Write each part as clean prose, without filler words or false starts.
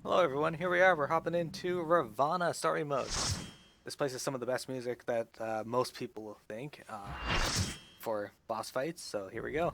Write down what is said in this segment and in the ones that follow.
Hello everyone, here we are, we're hopping into Ravana story mode. This place is some of the best music that most people will think for boss fights, so here we go.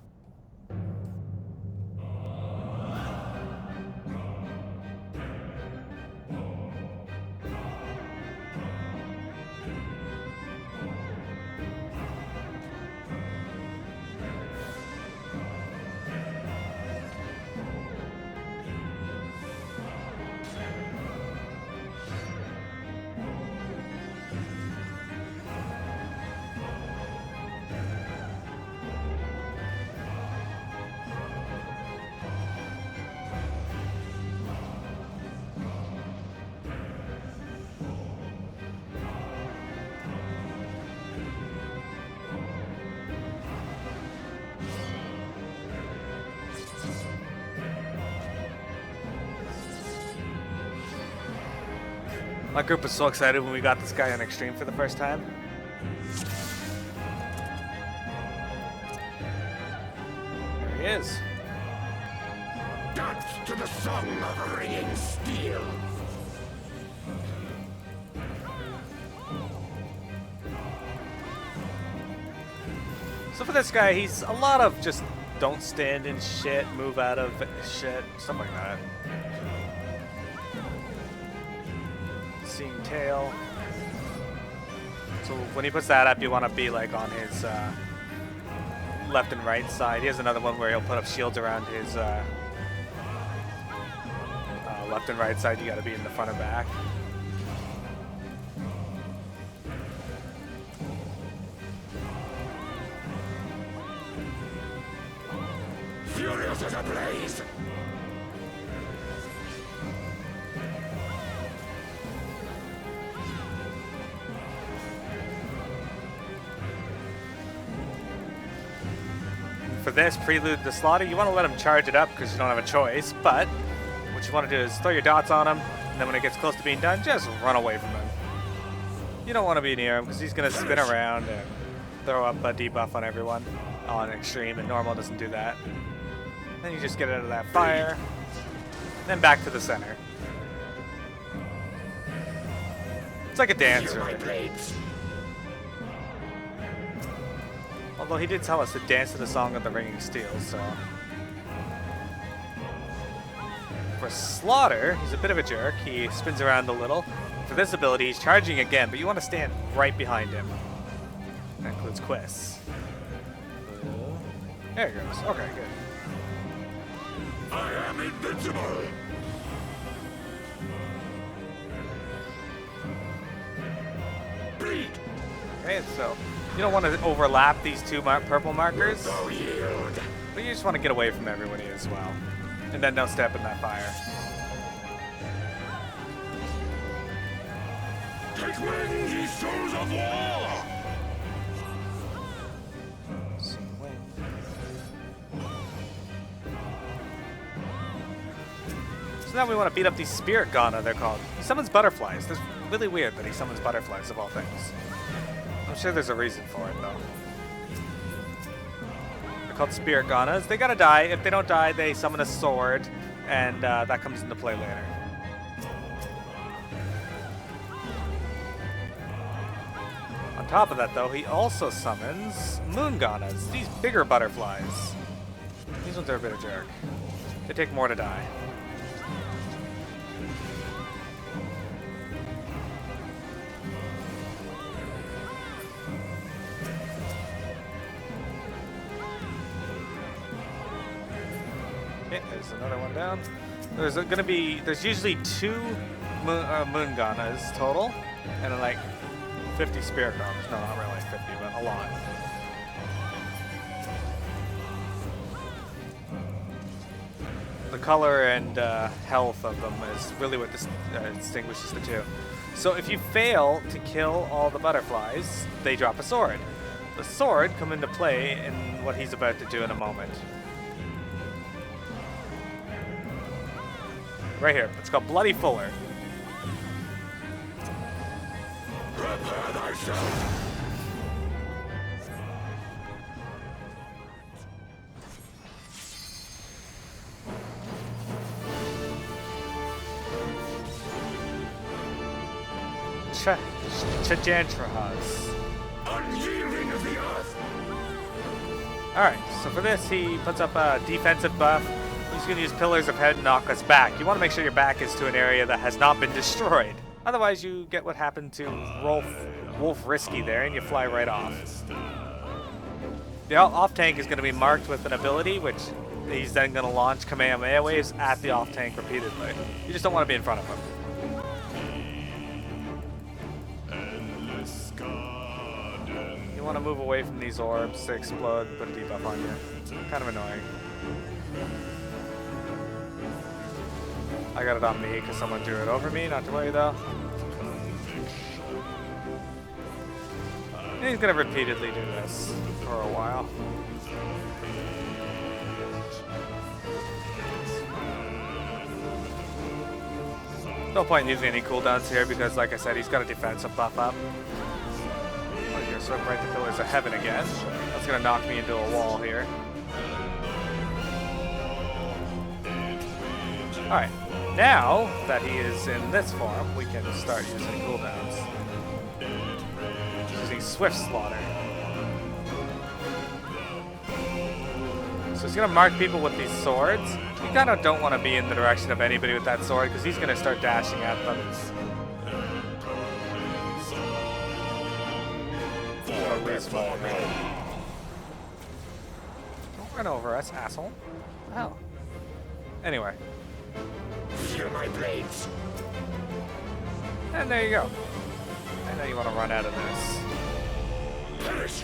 My group was so excited when we got this guy on Extreme for the first time. There he is. Dance to the song of ringing steel. So for this guy, he's a lot of just don't stand in shit, move out of shit, stuff like that. Seeing tail. So when he puts that up, you want to be like on his left and right side. He has another one where he'll put up shields around his left and right side. You got to be in the front and back. Furious as a blaze. For this prelude to slaughter, you want to let him charge it up because you don't have a choice, but what you want to do is throw your dots on him, and then when it gets close to being done, just run away from him. You don't want to be near him because he's going to spin around and throw up a debuff on everyone on extreme, and normal doesn't do that. Then you just get out of that fire, then back to the center. It's like a dancer. My blades. Although he did tell us to dance to the song of the ringing steel, so. For Slaughter, he's a bit of a jerk. He spins around a little. For this ability, he's charging again, but you want to stand right behind him. That includes Quiz. There he goes. Okay, good. I am invincible. Bleed. Okay, so you don't want to overlap these two purple markers, No yield. but you just want to get away from everybody as well. And then don't step in that fire. Take wing, ye souls of war. So now we want to beat up these Spirit Ghana, they're called. He summons butterflies. That's really weird that he summons butterflies of all things. I'm sure there's a reason for it, though. They're called Spirit Ghanas. They gotta die. If they don't die, they summon a sword, and that comes into play later. On top of that, though, he also summons Moon Ghanas, these bigger butterflies. These ones are a bit of jerk. They take more to die. Okay, there's another one down. There's usually two moon Ghanas total, and then like 50 Spirit Ghanas. No, not really 50, but a lot. The color and health of them is really what distinguishes the two. So if you fail to kill all the butterflies, they drop a sword. The sword come into play in what he's about to do in a moment. Right here. It's called Bloody Fuller. Prepare thyself. Chajantrahas. Unyielding of the earth. Alright, so for this, he puts up a defensive buff. He's going to use Pillars of Head and knock us back. You want to make sure your back is to an area that has not been destroyed. Otherwise, you get what happened to Wolf Risky there, and you fly right off. The off-tank is going to be marked with an ability, which he's then going to launch Kamehameha waves at the off-tank repeatedly. You just don't want to be in front of him. You want to move away from these orbs to explode and put a debuff on you. Kind of annoying. I got it on me because someone drew it over me, not to worry though. And he's going to repeatedly do this for a while. No point in using any cooldowns here because, like I said, he's got a defensive buff up. I'm going to swim right to Pillars of Heaven again. That's going to knock me into a wall here. Alright, now that he is in this form, we can start using cooldowns. Using Swift Slaughter. So he's going to mark people with these swords. You kind of don't want to be in the direction of anybody with that sword because he's going to start dashing at them. Don't run over us, asshole. Oh. Anyway. Feel my blades. And there you go. And now you want to run out of this. Perish.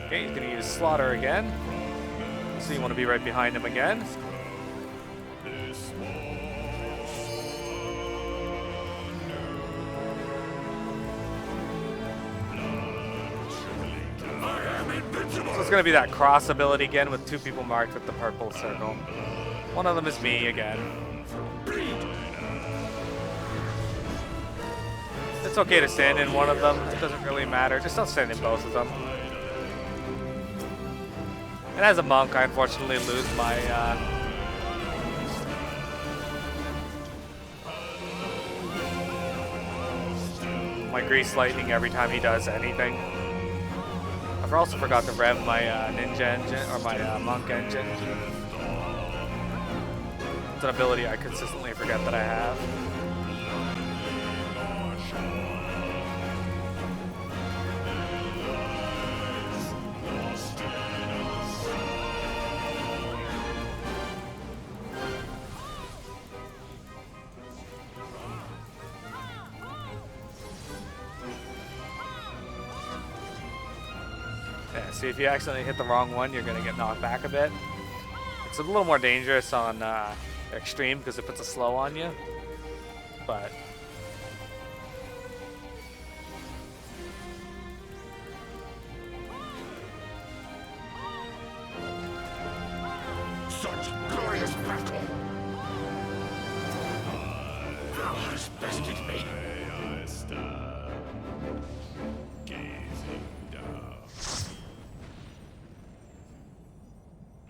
Okay, he's going to use Slaughter again. So you want to be right behind him again. So it's going to be that cross ability again with two people marked with the purple circle. One of them is me again. It's okay to stand in one of them. It doesn't really matter. Just don't stand in both of them. And as a monk, I unfortunately lose my Grease Lightning every time he does anything. I've also forgot to rev my ninja engine, or my monk engine. It's an ability I consistently forget that I have. Yeah, see, if you accidentally hit the wrong one, you're going to get knocked back a bit. It's a little more dangerous on extreme because it puts a slow on you, but Such glorious battle. Thou hast bested me.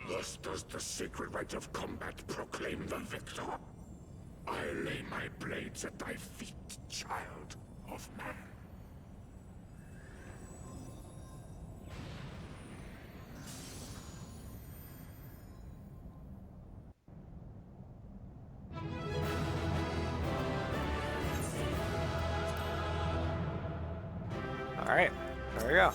Thus does the sacred rite of combat proclaim the victor. I lay my blades at thy feet, child of man. all right, there we go.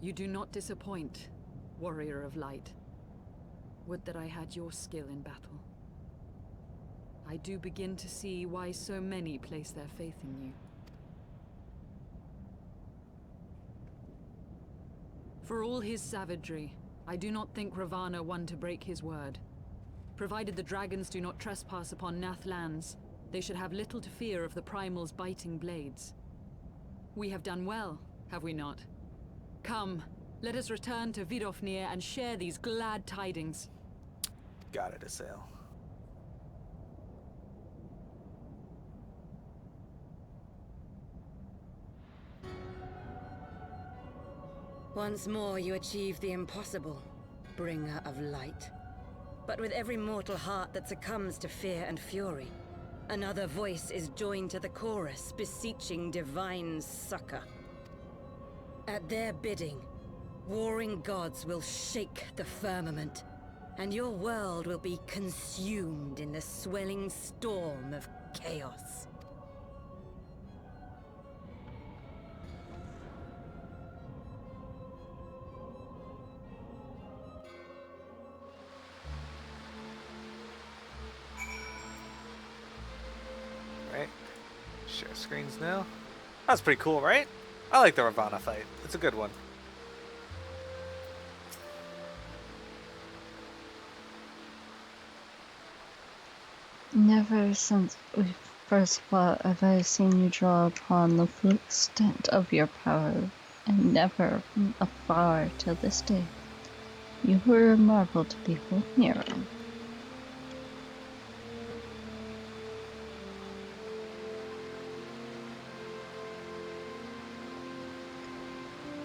You do not disappoint, warrior of light. Would that I had your skill in battle. I do begin to see why so many place their faith in you. For all his savagery, I do not think Ravana one to break his word. Provided the dragons do not trespass upon Nath lands, they should have little to fear of the Primal's biting blades. We have done well, have we not? Come, let us return to Vidofnir and share these glad tidings. Got it, Assail. Once more you achieve the impossible, bringer of light. But with every mortal heart that succumbs to fear and fury, another voice is joined to the chorus, beseeching divine succor. At their bidding, warring gods will shake the firmament, and your world will be consumed in the swelling storm of chaos. Right. Share screens now. That's pretty cool, right? I like the Ravana fight. It's a good one. Never since we first fought have I seen you draw upon the full extent of your power, and never from afar till this day. You were a marvel to behold, Miro.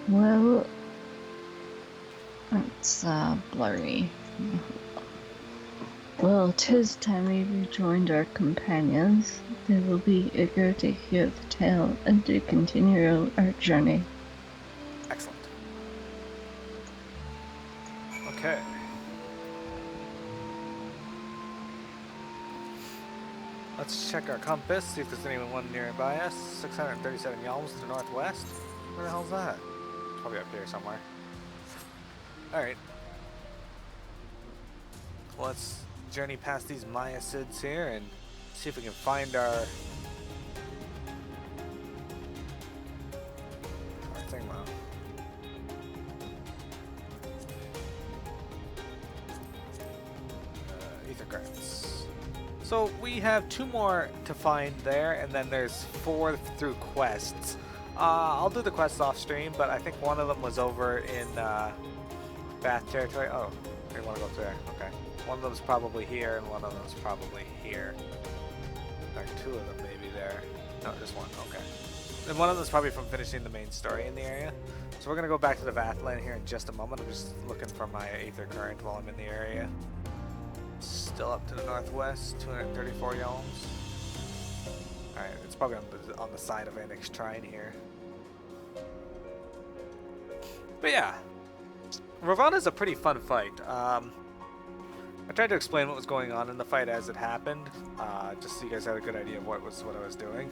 Well, it's blurry. Well, 'tis time we rejoined our companions. They will be eager to hear the tale and to continue our journey. Excellent. Okay. Let's check our compass, see if there's anyone nearby us. 637 yalms to the northwest. Where the hell's that? Probably up here somewhere. Alright. Let's journey past these Mayacids here and see if we can find our Thingmo. Ether currents. So we have 2 more to find there, and then there's 4 through quests. I'll do the quests off stream, but I think one of them was over in Bath territory. Oh, they want to go there. Okay. One of them's probably here, and one of them's probably here. Or 2 of them maybe there. No, just one. Okay. And one of them's probably from finishing the main story in the area. So we're going to go back to the Vathland here in just a moment. I'm just looking for my Aether Current while I'm in the area. Still up to the northwest, 234 yalms. Alright, it's probably on the side of Anix Trine here. But yeah, Ravana's a pretty fun fight. I tried to explain what was going on in the fight as it happened, just so you guys had a good idea of what I was doing.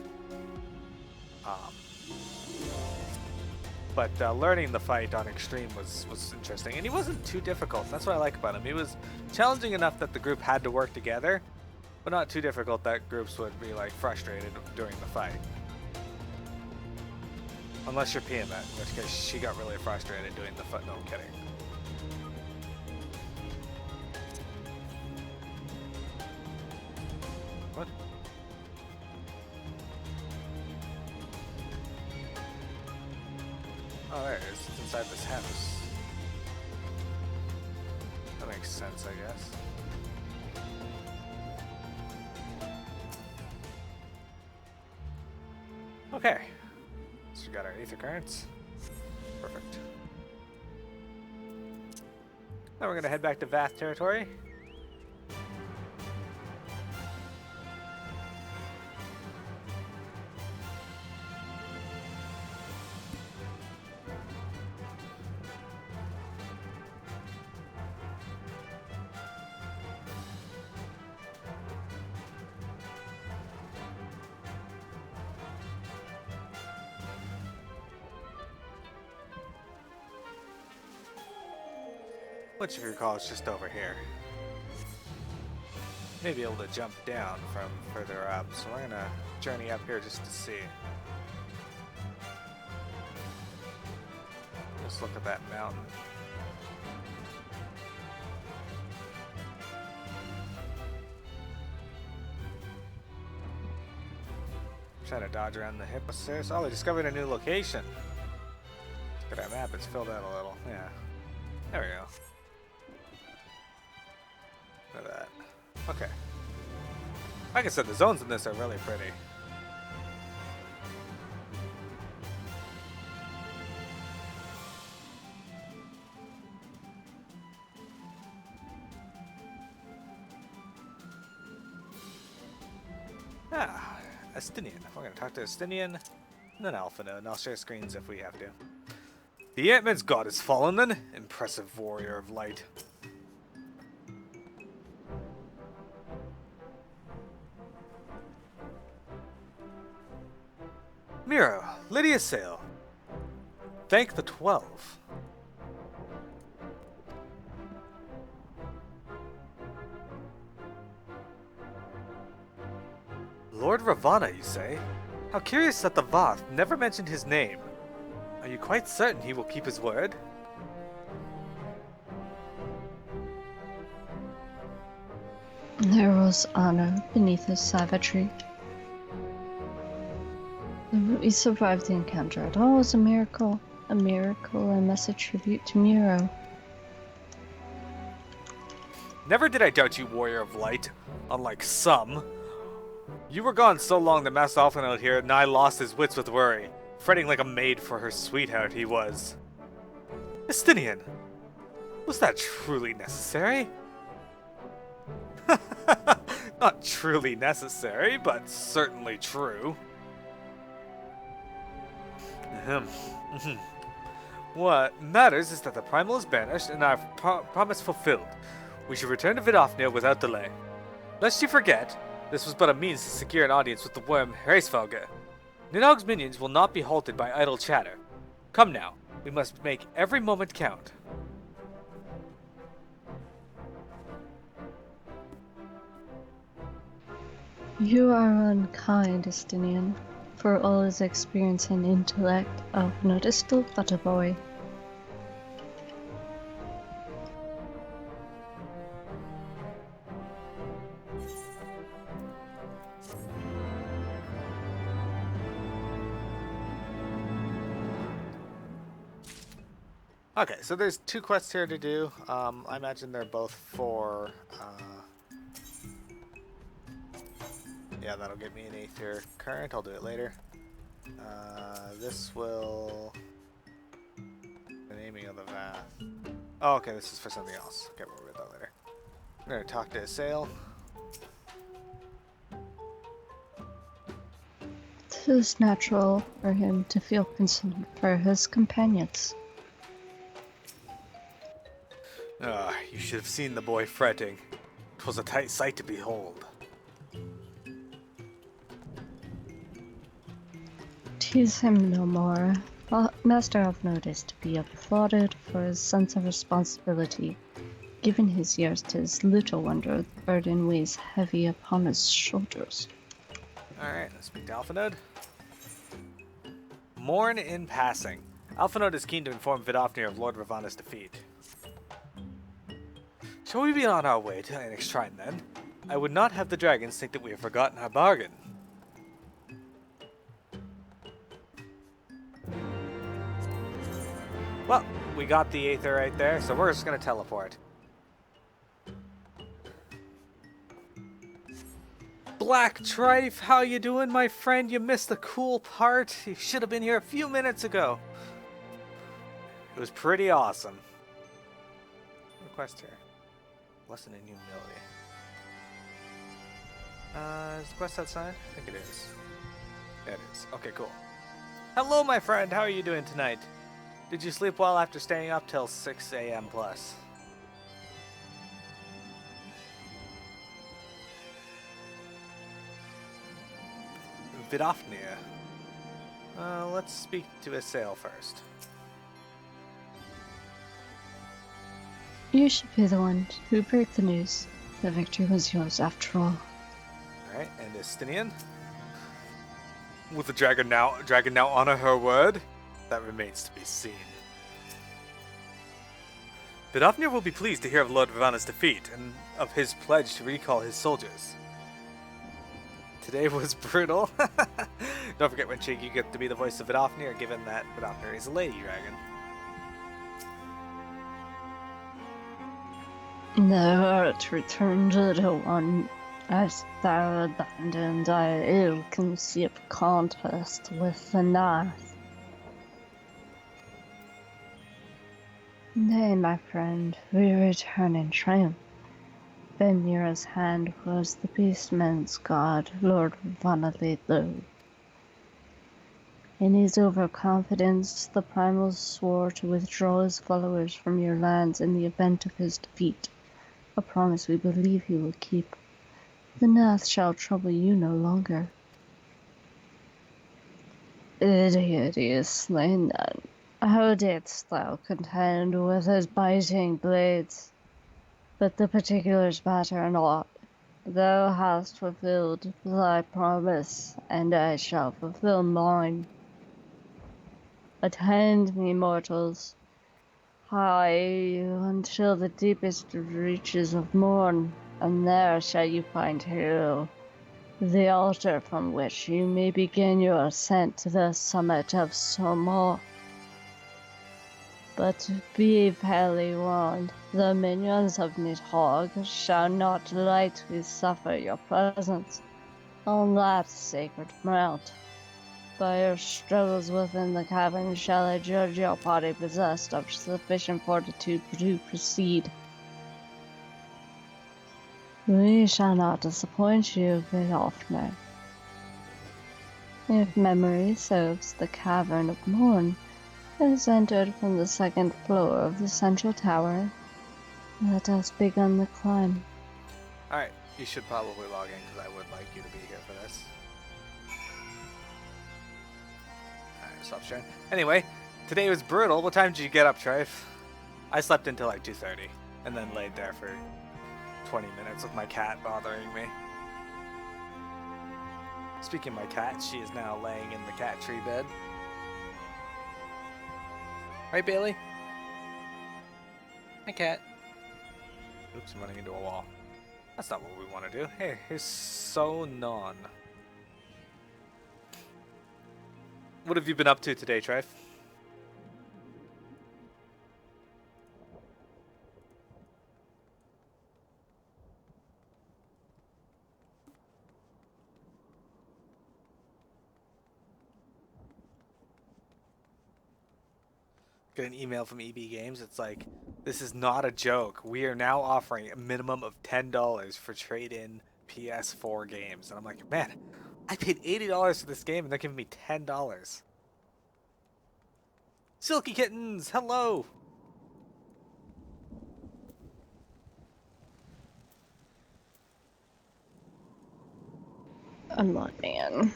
But learning the fight on Extreme was interesting, and he wasn't too difficult. That's what I like about him. He was challenging enough that the group had to work together, but not too difficult that groups would be like frustrated during the fight. Unless you're Piamet, in which case she got really frustrated doing the fight. No, I'm kidding. What? Oh, there it is. It's inside this house. That makes sense, I guess. Okay. So we got our Aether Currents. Perfect. Now we're going to head back to Vath territory. Which, if you recall, is just over here. may be able to jump down from further up, so we're gonna journey up here just to see. Let's look at that mountain. Trying to dodge around the hippocytes. Oh, they discovered a new location. Look at that map, it's filled out a little. Yeah. There we go. Look at that. Okay. Like I said, the zones in this are really pretty. Ah, Estinian. We're going to talk to Estinian, and then Alpha Node, and I'll share screens if we have to. The Ant-Man's god is fallen then? Impressive warrior of light. Miro, Lydia Sale. Thank the 12. Lord Ravana, you say? How curious that the Voth never mentioned his name. Are you quite certain he will keep his word? There was honor beneath his savagery. We survived the encounter. It all was a miracle I must attribute to Miro. Never did I doubt you, warrior of light, unlike some. You were gone so long that Master Alphanode here nigh lost his wits with worry, fretting like a maid for her sweetheart he was. Estinian, was that truly necessary? Not truly necessary, but certainly true. What matters is that the primal is banished and our promise fulfilled. We should return to Vidofnir without delay. Lest you forget, this was but a means to secure an audience with the worm Hraesvelge. Nidhogg's minions will not be halted by idle chatter. Come now, we must make every moment count. You are unkind, Estinian. For all his experience and intellect, Alphanode is still but a boy. Okay, so there's two quests here to do. I imagine they're both for... yeah, that'll get me an Aether Current. I'll do it later. This will... the naming of the Vath. Oh, okay, this is for something else. Okay, we'll read that later. I'm gonna talk to Asael. It is natural for him to feel concern for his companions. You should have seen the boy fretting. 'Twas a tight sight to behold. Tease him no more. Master Alphanode is to be applauded for his sense of responsibility. Given his years, 'tis little wonder the burden weighs heavy upon his shoulders. Alright, let's speak to Alphanode. Mourn in passing. Alphanode is keen to inform Vidofnir of Lord Ravana's defeat. Shall we be on our way to Anix Shrine then? I would not have the dragons think that we have forgotten our bargain. Well, we got the Aether right there, so we're just gonna teleport. Black Trife, how you doing, my friend? You missed the cool part. You should have been here a few minutes ago. It was pretty awesome. Request here. Lesson in humility. Is the quest outside? I think it is. Yeah, it is. Okay, cool. Hello, my friend. How are you doing tonight? Did you sleep well after staying up till 6 a.m. plus? Vidofnir. Let's speak to Asael first. You should be the one who break the news. The victory was yours after all. Alright, and Estinian. Will the dragon now honor her word? That remains to be seen. Vidofnir will be pleased to hear of Lord Ravana's defeat, and of his pledge to recall his soldiers. Today was brutal. Don't forget when Chig, you get to be the voice of Vidofnir, given that Vidofnir is a lady dragon. Thou art returned, little one, as thou abandoned thy ill-conceived contest with the North. Nay, my friend, we return in triumph. Benmira's hand was the beastman's god, Lord Ravana laid low. In his overconfidence, the Primals swore to withdraw his followers from your lands in the event of his defeat, a promise we believe he will keep. The North shall trouble you no longer. Idiot, he is slain then. How didst thou contend with his biting blades? But the particulars matter not. Thou hast fulfilled thy promise, and I shall fulfill mine. Attend me, mortals. Hie until the deepest reaches of morn, and there shall you find Hero, the altar from which you may begin your ascent to the summit of Somor. But be fairly warned, the minions of Nidhogg shall not lightly suffer your presence on that sacred mount. By your struggles within the cavern shall I judge your party possessed of sufficient fortitude to proceed. We shall not disappoint you, Vidofnir. If memory serves, the Cavern of Morn is entered from the second floor of the central tower. Let us begin the climb. Alright, you should probably log in because I would like you to be here for this. Alright, stop sharing. Anyway, today was brutal. What time did you get up, Trife? I slept until like 2:30 and then laid there for 20 minutes with my cat bothering me. Speaking of my cat, she is now laying in the cat tree bed. Right, Bailey? Hi, cat. Oops, I'm running into a wall. That's not what we want to do. Hey, here's Sonon. What have you been up to today, Trife? Get an email from EB Games. It's like, this is not a joke. We are now offering a minimum of $10 for trade-in PS4 games. And I'm like, man, I paid $80 for this game and they're giving me $10. Silky Kittens, hello! I'm logging in.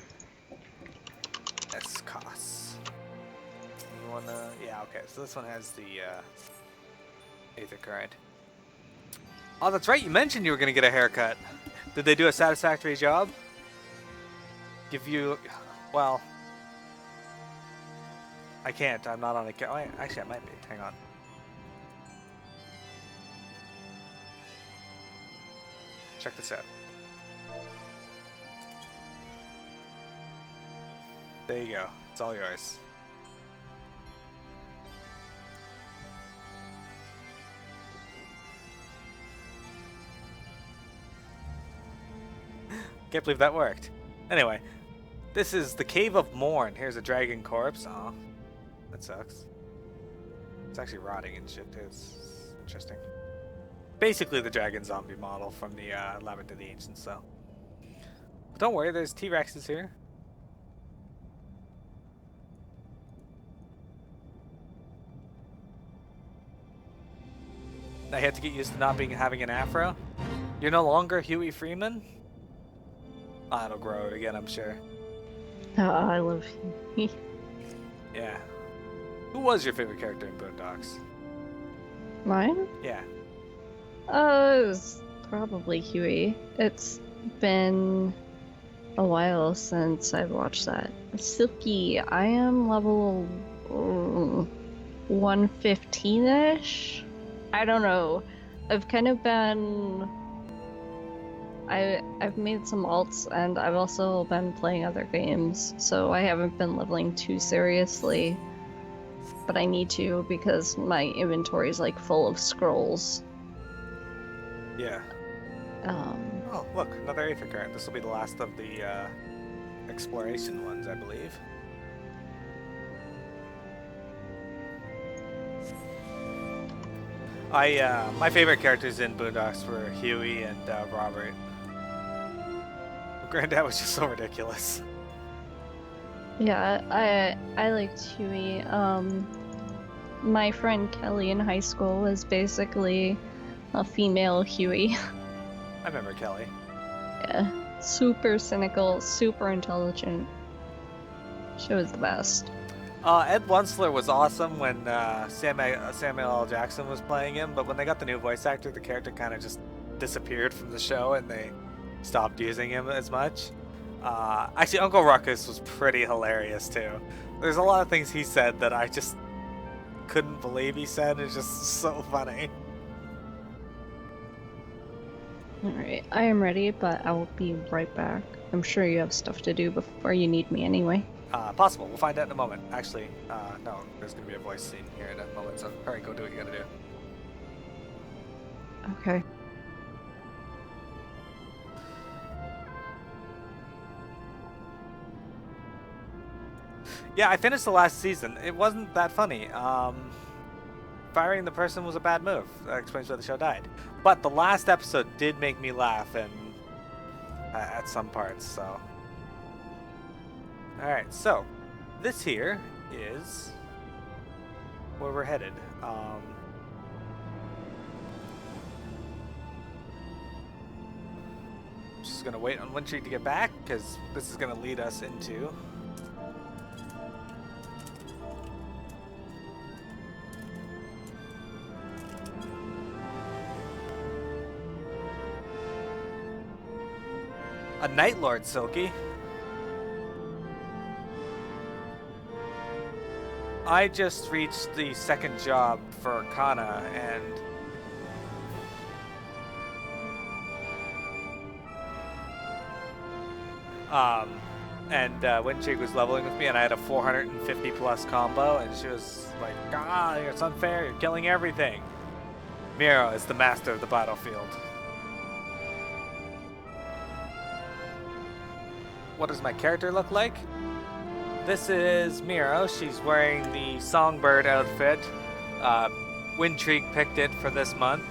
That's costs. You wanna... Yeah, okay. So this one has the Aether Current. Oh, that's right. You mentioned you were gonna get a haircut. Did they do a satisfactory job? Give you... Well... I can't. I'm not on a... Oh, actually, I might be. Hang on. Check this out. There you go. It's all yours. Can't believe that worked. Anyway, this is the Cave of Morn. Here's a dragon corpse. Aw, that sucks. It's actually rotting and shit too. It's interesting. Basically the dragon zombie model from the Labyrinth of the Ancients, so. But don't worry, there's T-Rexes here. I had to get used to not having an afro. You're no longer Huey Freeman? Ah, it'll grow it again, I'm sure. Oh, I love you. Yeah. Who was your favorite character in Boondocks? Mine? Yeah. It was probably Huey. It's been a while since I've watched that. Silky, I am level 115-ish? I don't know. I've kind of been... I've made some alts, and I've also been playing other games, so I haven't been leveling too seriously. But I need to, because my inventory is like full of scrolls. Yeah. Oh, look, another Aether Current. This will be the last of the exploration ones, I believe. My favorite characters in Boondocks were Huey and Robert. Granddad was just so ridiculous. Yeah, I liked Huey. My friend Kelly in high school was basically a female Huey. I remember Kelly. Yeah, super cynical, super intelligent. She was the best. Ed Wunsler was awesome when Samuel L. Jackson was playing him, but when they got the new voice actor, the character kind of just disappeared from the show and they stopped using him as much. Actually, Uncle Ruckus was pretty hilarious too. There's a lot of things he said that I just couldn't believe he said. It's just so funny. Alright, I am ready, but I will be right back. I'm sure you have stuff to do before you need me anyway. Possible. We'll find out in a moment. Actually, no, there's going to be a voice scene here in a moment, so hurry, go do what you gotta do. Okay. Yeah, I finished the last season. It wasn't that funny. Firing the person was a bad move. That explains why the show died. But the last episode did make me laugh and at some parts, so... Alright, so this here is where we're headed. Just gonna wait on Windstreak to get back, because this is gonna lead us into... a Night Lord, Silky. I just reached the second job for Kana, and Windshake was leveling with me, and I had a 450 plus combo, and she was like, "Ah, it's unfair. You're killing everything." Miro is the master of the battlefield. What does my character look like? This is Miro. She's wearing the Songbird outfit. Windtreak picked it for this month.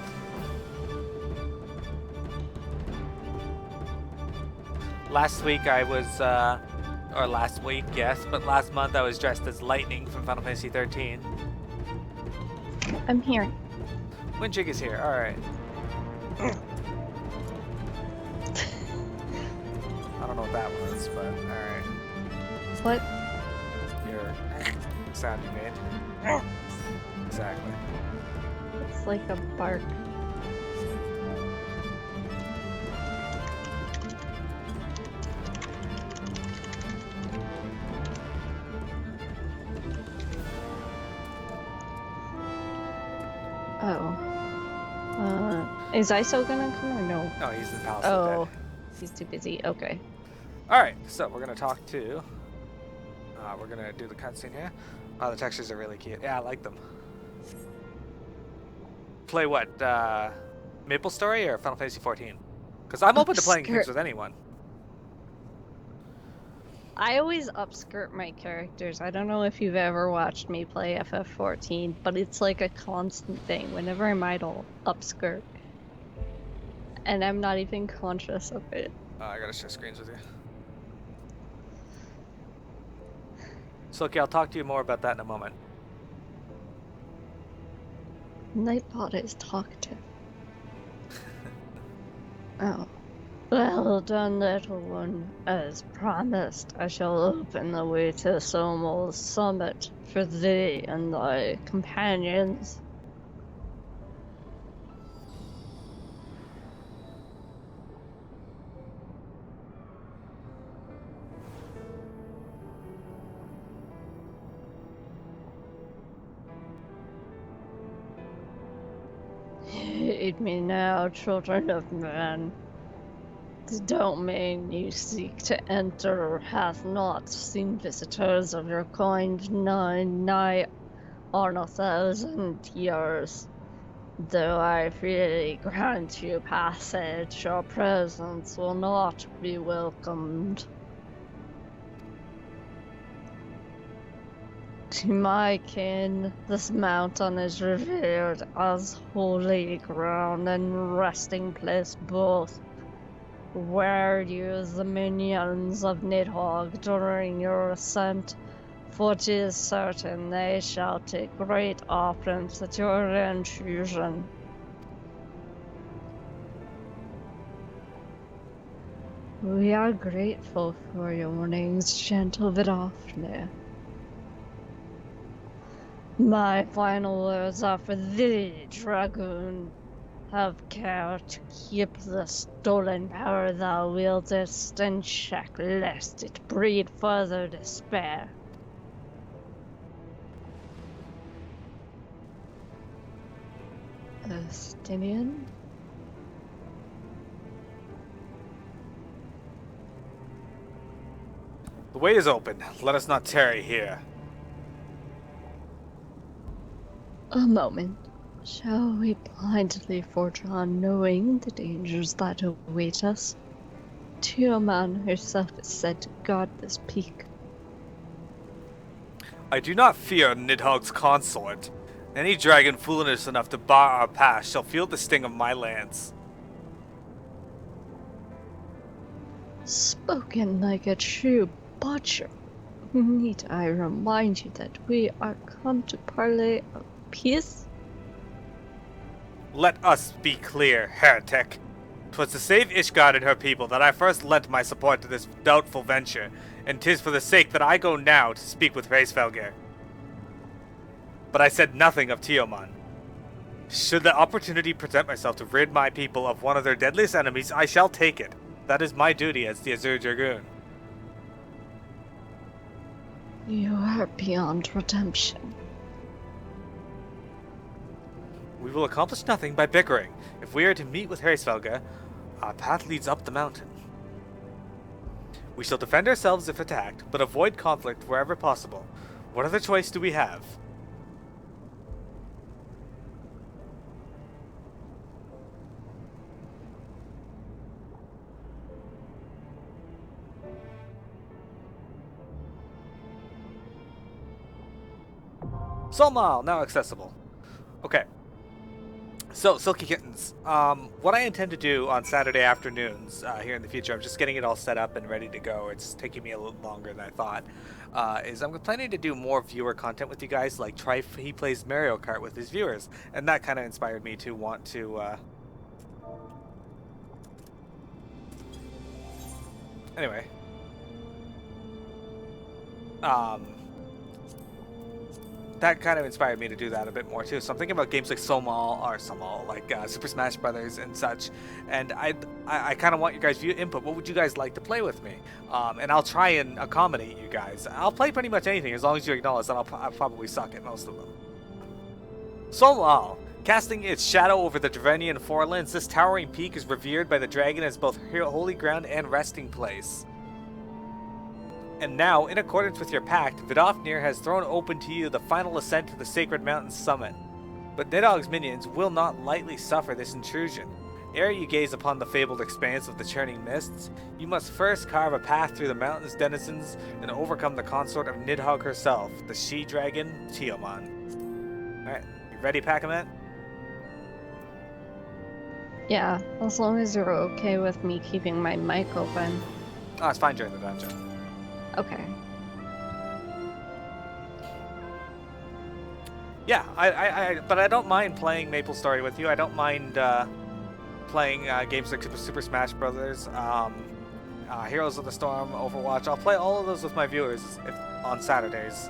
Last week I was, or last week, yes, but last month I was dressed as Lightning from Final Fantasy 13. I'm here. Windtreak is here, alright. I don't know what that was, but alright. What? Your sound you made. Exactly. It's like a bark. Oh. Is ISO gonna come or no? Oh, he's in the Palace Oh, of Dead. he's too busy. Okay. Alright, so we're gonna talk to... we're gonna do the cutscene here. Oh, the textures are really cute. Yeah, I like them. Play what? Maple Story or Final Fantasy 14? Because I'm open to playing games with anyone. I always upskirt my characters. I don't know if you've ever watched me play FF14, but it's like a constant thing. Whenever I'm idle, upskirt. And I'm not even conscious of it. I gotta share screens with you. So, okay, I'll talk to you more about that in a moment. Nightbot is talkative. Oh. Well done, little one. As promised, I shall open the way to Somal's summit for thee and thy companions. Heed me now, children of men. The domain you seek to enter hath not seen visitors of your kind nigh on 1,000 years. Though I freely grant you passage, your presence will not be welcomed. To my kin, this mountain is revered as holy ground and resting place both. Where use the minions of Nidhogg during your ascent, for 'tis certain they shall take great offense at your intrusion. We are grateful for your warnings, gentle Vidofne. My final words are for thee, Dragoon. Have care to keep the stolen power thou wieldest in check, lest it breed further despair. Stinian? The way is open. Let us not tarry here. A moment. Shall we blindly forge on, knowing the dangers that await us? Tioman herself is said to guard this peak. I do not fear Nidhogg's consort. Any dragon foolish enough to bar our path shall feel the sting of my lance. Spoken like a true butcher. Need I remind you that we are come to parley of peace? Let us be clear, heretic. 'Twas to save Ishgard and her people that I first lent my support to this doubtful venture, and 'tis for the sake that I go now to speak with Hreysvelgr. But I said nothing of Tioman. Should the opportunity present myself to rid my people of one of their deadliest enemies, I shall take it. That is my duty as the Azure Dragoon. You are beyond redemption. We will accomplish nothing by bickering. If we are to meet with Hreysvelgr, our path leads up the mountain. We shall defend ourselves if attacked, but avoid conflict wherever possible. What other choice do we have? Solmal, now accessible. Okay. So, Silky Kittens, what I intend to do on Saturday afternoons here in the future, I'm just getting it all set up and ready to go. It's taking me a little longer than I thought. Is I'm planning to do more viewer content with you guys, like he plays Mario Kart with his viewers, and that kind of inspired me to want to. Anyway. That kind of inspired me to do that a bit more too. So I'm thinking about games like Somal, like Super Smash Brothers and such. And I kind of want your guys' input. What would you guys like to play with me? And I'll try and accommodate you guys. I'll play pretty much anything as long as you acknowledge that I'll probably suck at most of them. Somal. Casting its shadow over the Dravenian forelands, this towering peak is revered by the dragon as both holy ground and resting place. And now, in accordance with your pact, Vidofnir has thrown open to you the final ascent to the Sacred Mountain's summit. But Nidhogg's minions will not lightly suffer this intrusion. Ere you gaze upon the fabled expanse of the churning mists, you must first carve a path through the mountain's denizens and overcome the consort of Nidhogg herself, the she-dragon, Tioman. Alright, you ready, Pac-Man? Yeah, as long as you're okay with me keeping my mic open. Oh, it's fine during the dungeon. Okay. Yeah, but I don't mind playing Maple Story with you. I don't mind playing games like Super Smash Brothers, Heroes of the Storm, Overwatch. I'll play all of those with my viewers on Saturdays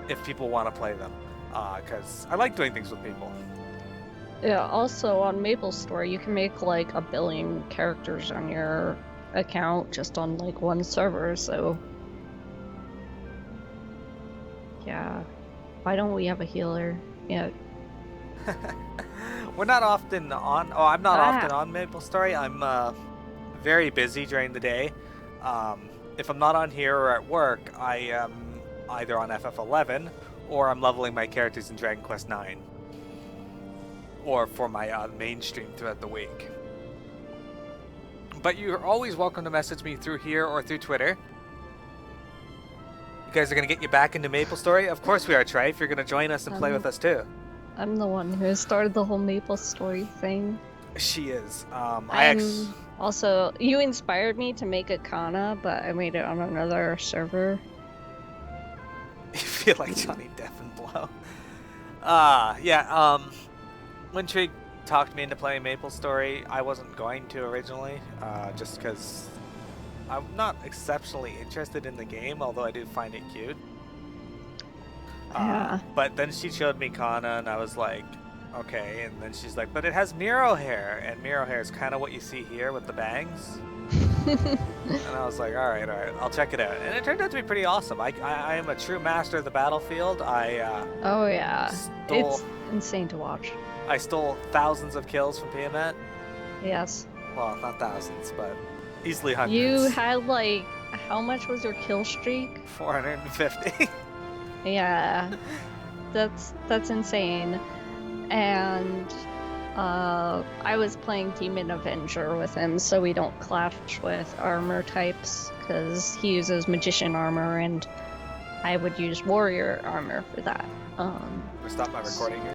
if people want to play them, because I like doing things with people. Yeah, also on Maple Story, you can make like 1 billion characters on your account just on like one server, so yeah. Why don't we have a healer yet? We're not often on. Oh, I'm not Ah. often on MapleStory. I'm very busy during the day. If I'm not on here or at work, I am either on FF11 or I'm leveling my characters in Dragon Quest IX. Or for my main stream throughout the week. But you're always welcome to message me through here or through Twitter. You guys are going to get you back into MapleStory? Of course we are, Trife. You're going to join us and play with us too. I'm the one who started the whole MapleStory thing. She is. Also, you inspired me to make a Kana, but I made it on another server. You feel like Johnny Depp and Blow. When Trig talked me into playing MapleStory, I wasn't going to originally, just because I'm not exceptionally interested in the game, although I do find it cute. Yeah. But then she showed me Kana, and I was like, okay. And then she's like, but it has Miro hair, and Miro hair is kind of what you see here with the bangs. And I was like, all right, I'll check it out. And it turned out to be pretty awesome. I am a true master of the battlefield. Oh yeah, it's insane to watch. I stole thousands of kills from Piamet. Yes. Well, not thousands, but easily hundreds. You had like, how much was your kill streak? 450. Yeah, that's insane. And I was playing Demon Avenger with him, so we don't clash with armor types, because he uses magician armor and I would use warrior armor for that. Stop my recording here.